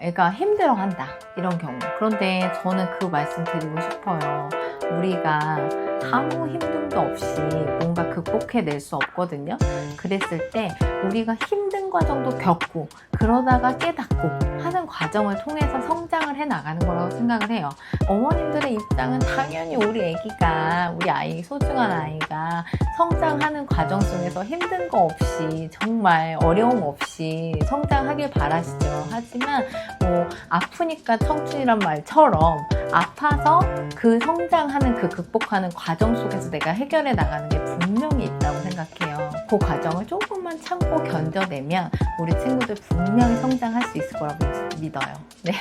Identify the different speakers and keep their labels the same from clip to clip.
Speaker 1: 애가 힘들어한다 이런 경우. 그런데 저는 그 말씀 드리고 싶어요. 우리가 아무 힘듦도 없이 뭔가 극복해낼 수 없거든요. 그랬을 때 우리가 힘든 과정도 겪고 그러다가 깨닫고 하는 과정을 통해서 성장을 해 나가는 거라고 생각을 해요. 어머님들의 입장은 당연히 우리 아기가, 우리 아이, 소중한 아이가 성장하는 과정 속에서 힘든 거 없이 정말 어려움 없이 성장하길 바라시죠. 하지만 뭐 아프니까 청춘이란 말처럼 아파서 그 성장하는, 그 극복하는 과정 속에서 내가 해결해 나가는 게 분명히 있다고 생각해요. 그 과정을 조금만 참고 견뎌내면 우리 친구들 분명히 성장할 수 있을 거라고 믿어요. 네.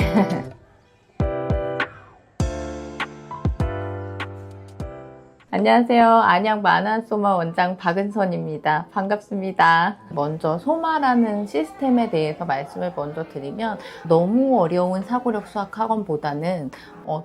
Speaker 1: 안녕하세요. 안양 만화소마 원장 박은선입니다. 반갑습니다. 먼저 소마라는 시스템에 대해서 말씀을 먼저 드리면, 너무 어려운 사고력 수학 학원보다는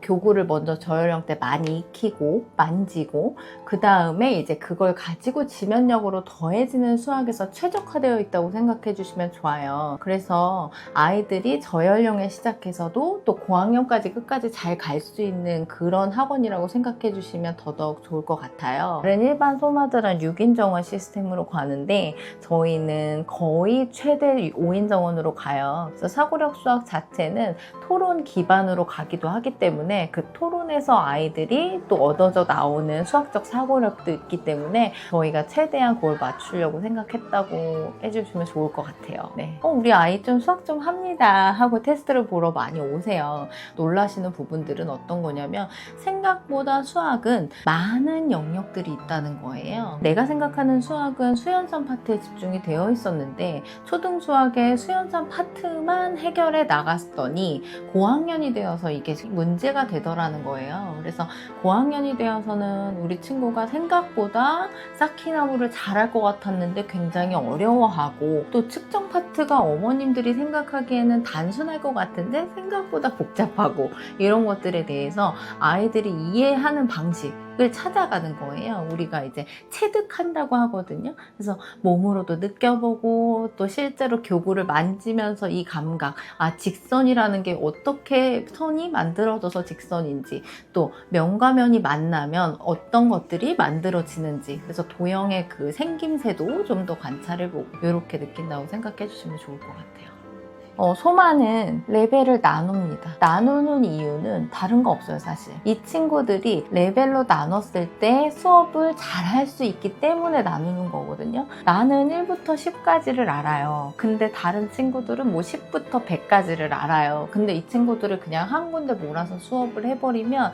Speaker 1: 교구를 먼저 저연령 때 많이 익히고 만지고, 그 다음에 이제 그걸 가지고 지면력으로 더해지는 수학에서 최적화되어 있다고 생각해 주시면 좋아요. 그래서 아이들이 저연령에 시작해서도 또 고학년까지 끝까지 잘 갈 수 있는 그런 학원이라고 생각해 주시면 더더욱 좋을 것 같아요. 다른 일반 소마들은 6인 정원 시스템으로 가는데 저희는 거의 최대 5인 정원으로 가요. 그래서 사고력 수학 자체는 토론 기반으로 가기도 하기 때문에 그 토론에서 아이들이 또 얻어져 나오는 수학적 사고력도 있기 때문에 저희가 최대한 그걸 맞추려고 생각했다고 해주시면 좋을 것 같아요. 네. 우리 아이 좀 수학 좀 합니다 하고 테스트를 보러 많이 오세요. 놀라시는 부분들은 어떤 거냐면, 생각보다 수학은 많은 영역들이 있다는 거예요. 내가 생각하는 수학은 수연산 파트에 집중이 되어 있었는데 초등 수학의 수연산 파트만 해결해 나갔더니 고학년이 되어서 이게 문제가 되더라는 거예요. 그래서 고학년이 되어서는 우리 친구가 생각보다 쌓기나무를 잘할 것 같았는데 굉장히 어려워하고, 또 측정 파트가 어머님들이 생각하기에는 단순할 것 같은데 생각보다 복잡하고, 이런 것들에 대해서 아이들이 이해하는 방식을 찾아가는 거예요. 우리가 이제 체득한다고 하거든요. 그래서 몸으로도 느껴보고 또 실제로 교구를 만지면서 이 감각, 직선이라는 게 어떻게 선이 만들어져서 직선인지, 또 면과 면이 만나면 어떤 것들이 만들어지는지, 그래서 도형의 그 생김새도 좀 더 관찰해보고 이렇게 느낀다고 생각해 주시면 좋을 것 같아요. 소마는 레벨을 나눕니다. 나누는 이유는 다른 거 없어요, 사실. 이 친구들이 레벨로 나눴을 때 수업을 잘 할 수 있기 때문에 나누는 거거든요. 나는 1부터 10까지를 알아요. 근데 다른 친구들은 뭐 10부터 100까지를 알아요. 근데 이 친구들을 그냥 한 군데 몰아서 수업을 해버리면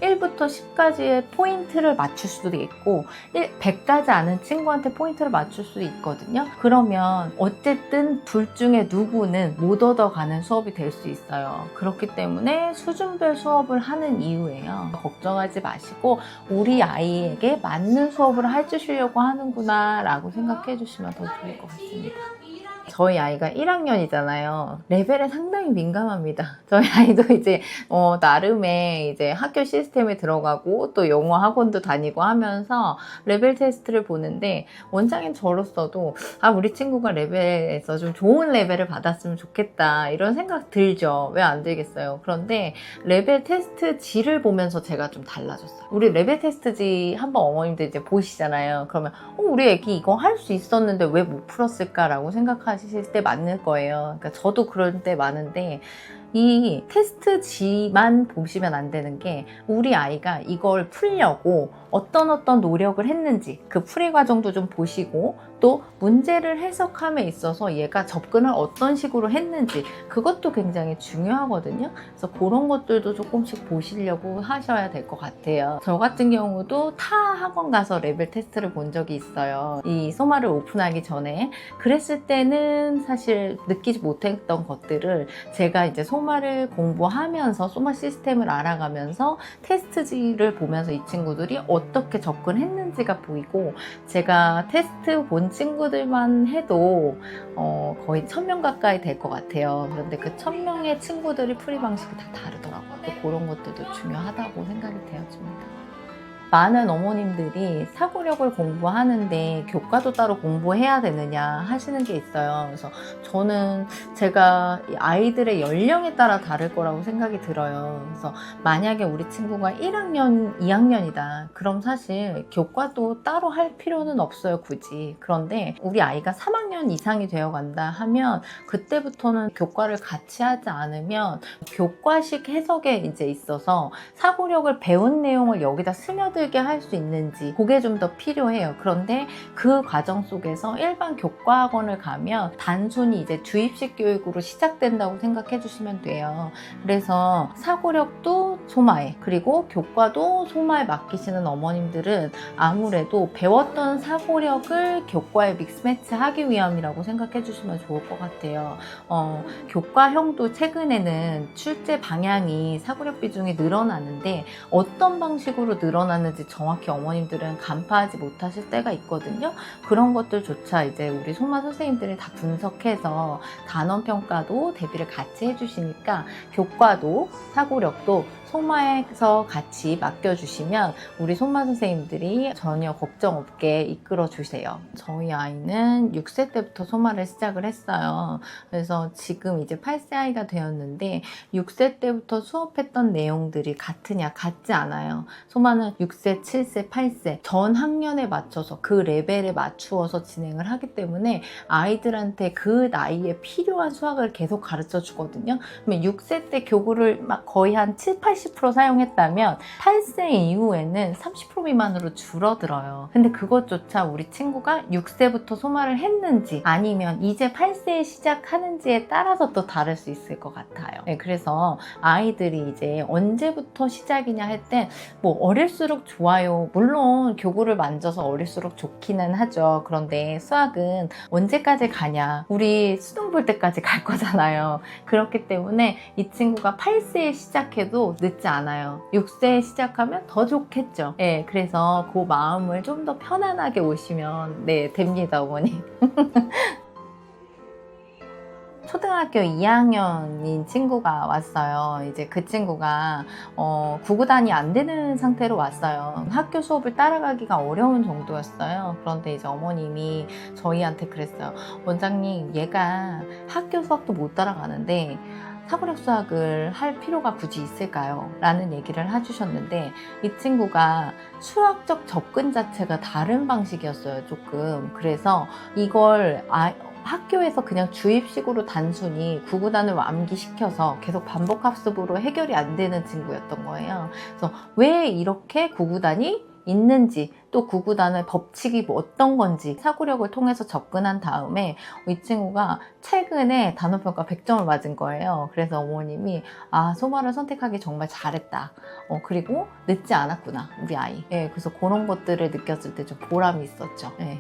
Speaker 1: 1부터 10까지의 포인트를 맞출 수도 있고 100까지 아는 친구한테 포인트를 맞출 수도 있거든요. 그러면 어쨌든 둘 중에 누구는 못 얻어가는 수업이 될 수 있어요. 그렇기 때문에 수준별 수업을 하는 이유예요. 걱정하지 마시고 우리 아이에게 맞는 수업을 해주시려고 하는구나 라고 생각해 주시면 더 좋을 것 같습니다. 저희 아이가 1학년이잖아요. 레벨에 상당히 민감합니다. 저희 아이도 이제 나름의 이제 학교 시스템에 들어가고 또 영어 학원도 다니고 하면서 레벨 테스트를 보는데, 원장인 저로서도 우리 친구가 레벨에서 좀 좋은 레벨을 받았으면 좋겠다 이런 생각 들죠. 왜 안 들겠어요. 그런데 레벨 테스트지를 보면서 제가 좀 달라졌어요. 우리 레벨 테스트지 한번 어머님들 이제 보시잖아요. 그러면 우리 애기 이거 할 수 있었는데 왜 못 풀었을까라고 생각하실 때 많을 거예요. 그러니까 저도 그럴 때 많은데, 이 테스트지만 보시면 안 되는 게, 우리 아이가 이걸 풀려고 어떤 노력을 했는지 그 풀이 과정도 좀 보시고, 또 문제를 해석함에 있어서 얘가 접근을 어떤 식으로 했는지 그것도 굉장히 중요하거든요. 그래서 그런 것들도 조금씩 보시려고 하셔야 될 것 같아요. 저 같은 경우도 타 학원 가서 레벨 테스트를 본 적이 있어요. 이 소마를 오픈하기 전에. 그랬을 때는 사실 느끼지 못했던 것들을 제가 이제 소마를 공부하면서, 소마 시스템을 알아가면서 테스트지를 보면서 이 친구들이 어떻게 접근했는지가 보이고, 제가 테스트 본 친구들만 해도 거의 1000명 가까이 될 것 같아요. 그런데 그 1000명의 친구들이 풀이 방식이 다 다르더라고요. 그런 것들도 중요하다고 생각이 되어집니다. 많은 어머님들이 사고력을 공부하는데 교과도 따로 공부해야 되느냐 하시는 게 있어요. 그래서 저는 제가 아이들의 연령에 따라 다를 거라고 생각이 들어요. 그래서 만약에 우리 친구가 1학년, 2학년이다. 그럼 사실 교과도 따로 할 필요는 없어요, 굳이. 그런데 우리 아이가 3학년 이상이 되어 간다 하면 그때부터는 교과를 같이 하지 않으면 교과식 해석에 이제 있어서 사고력을 배운 내용을 여기다 스며들게 할 수 있는지 그게 좀 더 필요해요. 그런데 그 과정 속에서 일반 교과학원을 가면 단순히 이제 주입식 교육으로 시작된다고 생각해 주시면 돼요. 그래서 사고력도 소마에 그리고 교과도 소마에 맡기시는 어머님들은 아무래도 배웠던 사고력을 교과에 믹스매치 하기 위함이라고 생각해 주시면 좋을 것 같아요. 교과형도 최근에는 출제 방향이 사고력 비중이 늘어나는데 어떤 방식으로 늘어나는지 정확히 어머님들은 간파하지 못하실 때가 있거든요. 그런 것들조차 이제 우리 소마 선생님들이 다 분석해서 단원평가도 대비를 같이 해주시니까 교과도 사고력도 소마에서 같이 맡겨주시면 우리 소마 선생님들이 전혀 걱정 없게 이끌어 주세요. 저희 아이는 6세 때부터 소마를 시작을 했어요. 그래서 지금 이제 8세 아이가 되었는데 6세 때부터 수업했던 내용들이 같으냐? 같지 않아요. 소마는 6세, 7세, 8세 전 학년에 맞춰서 그 레벨에 맞추어서 진행을 하기 때문에 아이들한테 그 나이에 필요한 수학을 계속 가르쳐 주거든요. 그러면 6세 때 교구를 막 거의 한 7, 80% 사용했다면 8세 이후에는 30% 미만으로 줄어들어요. 근데 그것조차 우리 친구가 6세부터 소마를 했는지 아니면 이제 8세에 시작하는지에 따라서 또 다를 수 있을 것 같아요. 네, 그래서 아이들이 이제 언제부터 시작이냐 할 때 뭐 어릴수록 좋아요. 물론 교구를 만져서 어릴수록 좋기는 하죠. 그런데 수학은 언제까지 가냐? 우리 수능 볼 때까지 갈 거잖아요. 그렇기 때문에 이 친구가 8세에 시작해도 늦지 않아요. 6세에 시작하면 더 좋겠죠. 네, 그래서 그 마음을 좀 더 편안하게 오시면 네, 됩니다, 어머니. 초등학교 2학년인 친구가 왔어요. 이제 그 친구가 구구단이 안 되는 상태로 왔어요. 학교 수업을 따라가기가 어려운 정도였어요. 그런데 이제 어머님이 저희한테 그랬어요. 원장님, 얘가 학교 수업도 못 따라가는데 사고력 수학을 할 필요가 굳이 있을까요? 라는 얘기를 해주셨는데 이 친구가 수학적 접근 자체가 다른 방식이었어요, 조금. 그래서 이걸 학교에서 그냥 주입식으로 단순히 구구단을 암기시켜서 계속 반복학습으로 해결이 안 되는 친구였던 거예요. 그래서 왜 이렇게 구구단이 있는지 또 구구단의 법칙이 뭐 어떤 건지 사고력을 통해서 접근한 다음에 이 친구가 최근에 단원평가 100점을 맞은 거예요. 그래서 어머님이 소마를 선택하기 정말 잘했다. 그리고 늦지 않았구나, 우리 아이. 예, 그래서 그런 것들을 느꼈을 때 좀 보람이 있었죠. 예.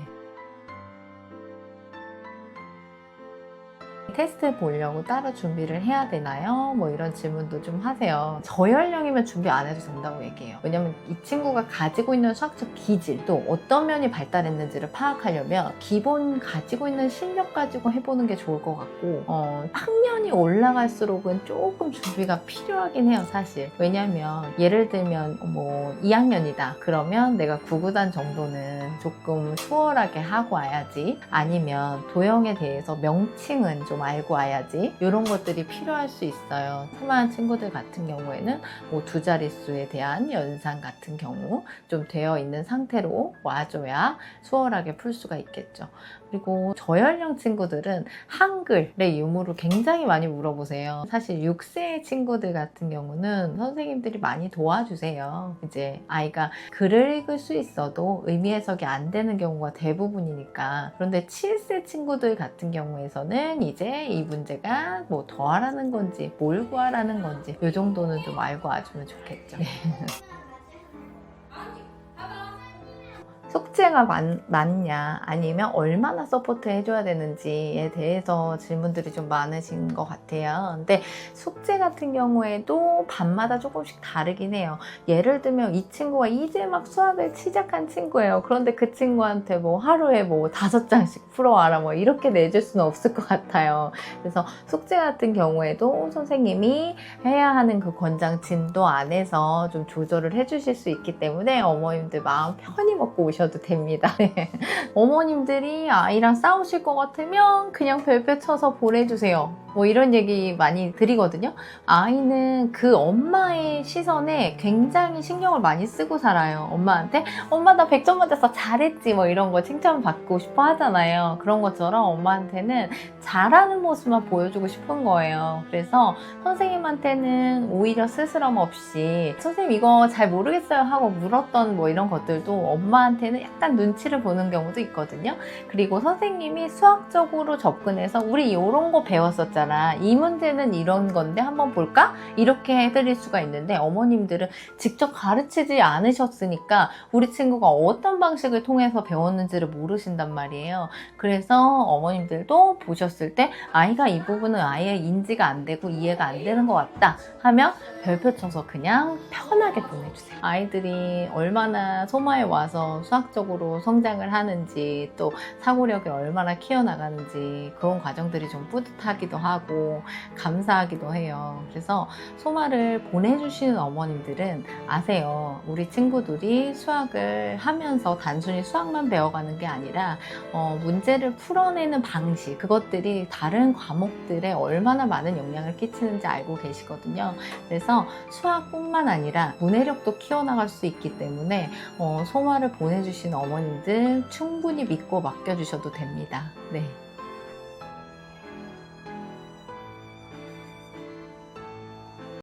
Speaker 1: 테스트 보려고 따로 준비를 해야 되나요? 뭐 이런 질문도 좀 하세요. 저연령이면 준비 안 해도 된다고 얘기해요. 왜냐면 이 친구가 가지고 있는 수학적 기질, 또 어떤 면이 발달했는지를 파악하려면 기본 가지고 있는 실력 가지고 해보는 게 좋을 것 같고 학년이 올라갈수록은 조금 준비가 필요하긴 해요, 사실. 왜냐면 예를 들면 뭐 2학년이다. 그러면 내가 구구단 정도는 조금 수월하게 하고 와야지. 아니면 도형에 대해서 명칭은 좀 알고 와야지. 이런 것들이 필요할 수 있어요. 소마한 친구들 같은 경우에는 뭐 두 자릿수에 대한 연산 같은 경우 좀 되어 있는 상태로 와줘야 수월하게 풀 수가 있겠죠. 그리고 저연령 친구들은 한글의 유무를 굉장히 많이 물어보세요. 사실 6세 친구들 같은 경우는 선생님들이 많이 도와주세요. 이제 아이가 글을 읽을 수 있어도 의미 해석이 안 되는 경우가 대부분이니까. 그런데 7세 친구들 같은 경우에서는 이제 이 문제가 뭐 더하라는 건지 뭘 구하라는 건지 이 정도는 좀 알고 와주면 좋겠죠. 숙제가 많냐 아니면 얼마나 서포트 해줘야 되는지에 대해서 질문들이 좀 많으신 것 같아요. 근데 숙제 같은 경우에도 밤마다 조금씩 다르긴 해요. 예를 들면 이 친구가 이제 막 수학을 시작한 친구예요. 그런데 그 친구한테 뭐 하루에 뭐 5장씩 풀어와라 뭐 이렇게 내줄 수는 없을 것 같아요. 그래서 숙제 같은 경우에도 선생님이 해야 하는 그 권장 진도 안에서 좀 조절을 해주실 수 있기 때문에 어머님들 마음 편히 먹고 오셔도 됩니다. 어머님들이 아이랑 싸우실 것 같으면 그냥 별표 쳐서 보내주세요. 뭐 이런 얘기 많이 드리거든요. 아이는 그 엄마의 시선에 굉장히 신경을 많이 쓰고 살아요. 엄마한테 엄마 나 100점 맞았어 잘했지 뭐 이런 거 칭찬받고 싶어 하잖아요. 그런 것처럼 엄마한테는 잘하는 모습만 보여주고 싶은 거예요. 그래서 선생님한테는 오히려 스스럼 없이 선생님 이거 잘 모르겠어요 하고 물었던 뭐 이런 것들도 엄마한테는 약간 눈치를 보는 경우도 있거든요. 그리고 선생님이 수학적으로 접근해서 우리 이런 거 배웠었잖아. 이 문제는 이런 건데 한번 볼까? 이렇게 해드릴 수가 있는데 어머님들은 직접 가르치지 않으셨으니까 우리 친구가 어떤 방식을 통해서 배웠는지를 모르신단 말이에요. 그래서 어머님들도 보셨을 때 아이가 이 부분은 아예 인지가 안 되고 이해가 안 되는 것 같다 하면 별표 쳐서 그냥 편하게 보내주세요. 아이들이 얼마나 소마에 와서 수학적으로 성장을 하는지 또 사고력이 얼마나 키워나가는지 그런 과정들이 좀 뿌듯하기도 하고 감사하기도 해요. 그래서 소마를 보내주시는 어머님들은 아세요. 우리 친구들이 수학을 하면서 단순히 수학만 배워가는 게 아니라 문제를 풀어내는 방식 그것들이 다른 과목들에 얼마나 많은 영향을 끼치는지 알고 계시거든요. 그래서 수학뿐만 아니라 문해력도 키워나갈 수 있기 때문에 소마를 보내주신 어머님들 충분히 믿고 맡겨주셔도 됩니다. 네.